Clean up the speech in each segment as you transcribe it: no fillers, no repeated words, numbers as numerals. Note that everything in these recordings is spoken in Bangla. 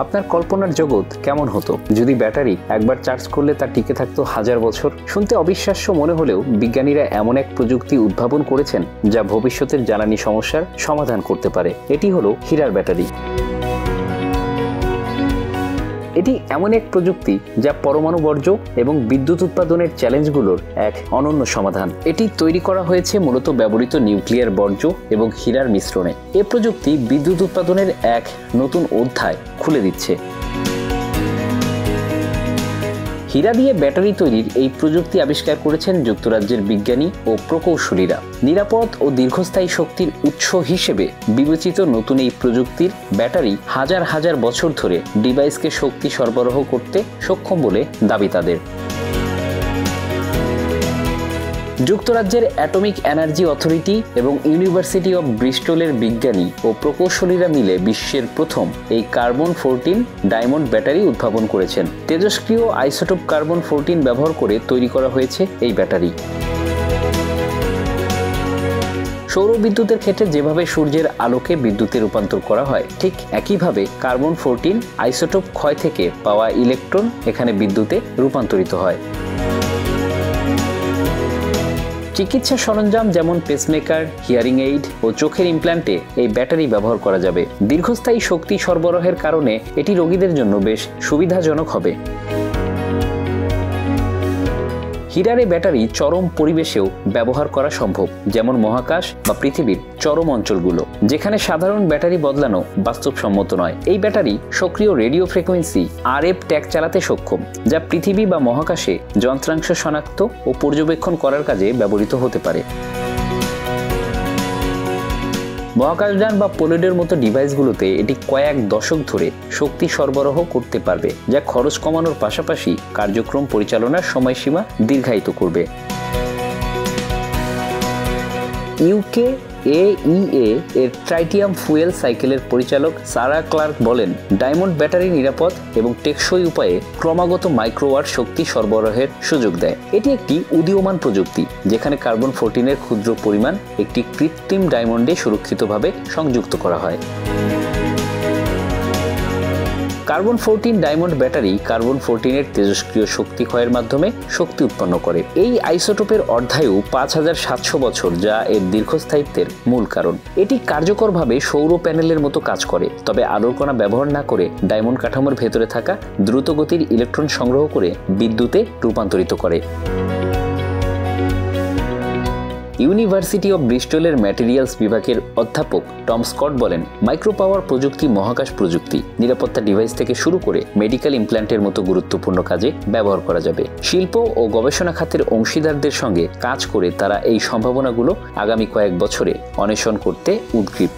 আপনার কল্পনার জগৎ কেমন হতো যদি ব্যাটারি একবার চার্জ করলে তা টিকে থাকতো হাজার বছর? শুনতে অবিশ্বাস্য মনে হলেও বিজ্ঞানীরা এমন এক প্রযুক্তি উদ্ভাবন করেছেন যা ভবিষ্যতের জ্বালানি সমস্যার সমাধান করতে পারে। এটি হলো হীরার ব্যাটারি। এটি এমন এক প্রযুক্তি যা পরমাণু বর্জ্য এবং বিদ্যুৎ উৎপাদনের চ্যালেঞ্জগুলোর এক অনন্য সমাধান। এটি তৈরি করা হয়েছে মূলত ব্যবহৃত নিউক্লিয়ার বর্জ্য এবং হীরার মিশ্রণে। এ প্রযুক্তি বিদ্যুৎ উৎপাদনের এক নতুন অধ্যায় খুলে দিচ্ছে। হীরা দিয়ে ব্যাটারি তৈরির এই প্রযুক্তি আবিষ্কার করেছেন যুক্তরাজ্যের বিজ্ঞানী ও প্রকৌশলীরা। নিরাপদ ও দীর্ঘস্থায়ী শক্তির উৎস হিসেবে বিবেচিত নতুন এই প্রযুক্তির ব্যাটারি হাজার হাজার বছর ধরে ডিভাইসকে শক্তি সরবরাহ করতে সক্ষম বলে দাবি তাদের। যুক্তরাজ্যের অ্যাটমিক এনার্জি অথরিটি এবং ইউনিভার্সিটি অব ব্রিস্টলের বিজ্ঞানী ও প্রকৌশলীরা মিলে বিশ্বের প্রথম এই কার্বন-14 ডায়মন্ড ব্যাটারি উদ্ভাবন করেছেন। তেজস্ক্রিয় আইসোটোপ কার্বন-14 ব্যবহার করে তৈরি করা হয়েছে এই ব্যাটারি। সৌর বিদ্যুতের ক্ষেত্রে যেভাবে সূর্যের আলোকে বিদ্যুতে রূপান্তর করা হয়, ঠিক একইভাবে কার্বন-14 আইসোটোপ ক্ষয় থেকে পাওয়া ইলেকট্রন এখানে বিদ্যুতে রূপান্তরিত হয়। চিকিৎসা সরঞ্জাম যেমন পেসমেকার, হিয়ারিং এইড ও চোখের ইমপ্ল্যান্টে এই ব্যাটারি ব্যবহার করা যাবে। দীর্ঘস্থায়ী শক্তি সরবরাহের কারণে এটি রোগীদের জন্য বেশ সুবিধাজনক হবে। হীরার এই ব্যাটারি চরম পরিবেশেও ব্যবহার করা সম্ভব, যেমন মহাকাশ বা পৃথিবীর চরম অঞ্চলগুলো, যেখানে সাধারণ ব্যাটারি বদলানো বাস্তবসম্মত নয়। এই ব্যাটারি সক্রিয় রেডিও ফ্রিকোয়েন্সি RF ট্যাগ চালাতে সক্ষম, যা পৃথিবী বা মহাকাশে যন্ত্রাংশ শনাক্ত ও পর্যবেক্ষণ করার কাজে ব্যবহৃত হতে পারে। মহাকাশযান বা পোলেডের মতো ডিভাইসগুলোতে এটি কয়েক দশক ধরে শক্তি সরবরাহ করতে পারবে, যা খরচ কমানোর পাশাপাশি কার্যক্রম পরিচালনার সময়সীমা দীর্ঘায়িত করবে। UKAEA এর ট্রাইটিয়াম ফুয়েল সাইকেলের পরিচালক সারা ক্লার্ক বলেন, ডায়মন্ড ব্যাটারি নিরাপদ এবং টেকসই উপায়ে ক্রমাগত মাইক্রোওয়াট শক্তি সরবরাহের সুযোগ দেয়। এটি একটি উদীয়মান প্রযুক্তি যেখানে কার্বন-14 এর ক্ষুদ্র পরিমাণ একটি কৃত্রিম ডায়মন্ডে সুরক্ষিতভাবে সংযুক্ত করা হয়। কার্বন-14 ডায়মন্ড ব্যাটারি কার্বন-14 এর তেজস্ক্রিয় শক্তি ক্ষয়ের মাধ্যমে শক্তি উৎপন্ন করে। এই আইসোটোপের অর্ধায়ু 5700 বছর, যা এর দীর্ঘস্থায়িত্বের মূল কারণ। এটি কার্যকরভাবে সৌর প্যানেলের মতো কাজ করে, তবে আলোর কণা ব্যবহার না করে ডায়মন্ড কাঠামোর ভেতরে থাকা দ্রুতগতির ইলেকট্রন সংগ্রহ করে বিদ্যুতে রূপান্তরিত করে। ইউনিভার্সিটি অব ব্রিস্টলের ম্যাটেরিয়ালস বিভাগের অধ্যাপক টম স্কট বলেন, মাইক্রো পাওয়ার প্রযুক্তি মহাকাশ প্রযুক্তি, নিরাপত্তা ডিভাইস থেকে শুরু করে মেডিকেল ইমপ্ল্যান্টের মতো গুরুত্বপূর্ণ কাজে ব্যবহার করা যাবে। শিল্প ও গবেষণা খাতের অংশীদারদের সঙ্গে কাজ করে তারা এই সম্ভাবনাগুলো আগামী কয়েক বছরে অন্বেষণ করতে উদ্গ্রীব।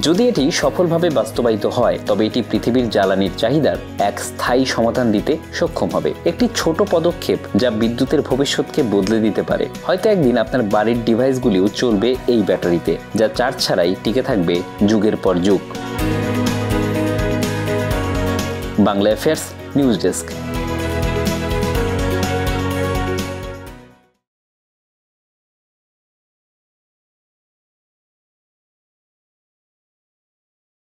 যদি এটি সফলভাবে বাস্তবায়িত হয়, তবে এটি পৃথিবীর জ্বালানির চাহিদার এক স্থায়ী সমাধান দিতে সক্ষম হবে। একটি ছোট পদক্ষেপ যা বিদ্যুতের ভবিষ্যৎকে বদলে দিতে পারে। হয়তো একদিন আপনার বাড়ির ডিভাইসগুলিও চলবে এই ব্যাটারিতে, যা চার্জ ছাড়াই টিকে থাকবে যুগের পর যুগ। Bangla affairs news desk.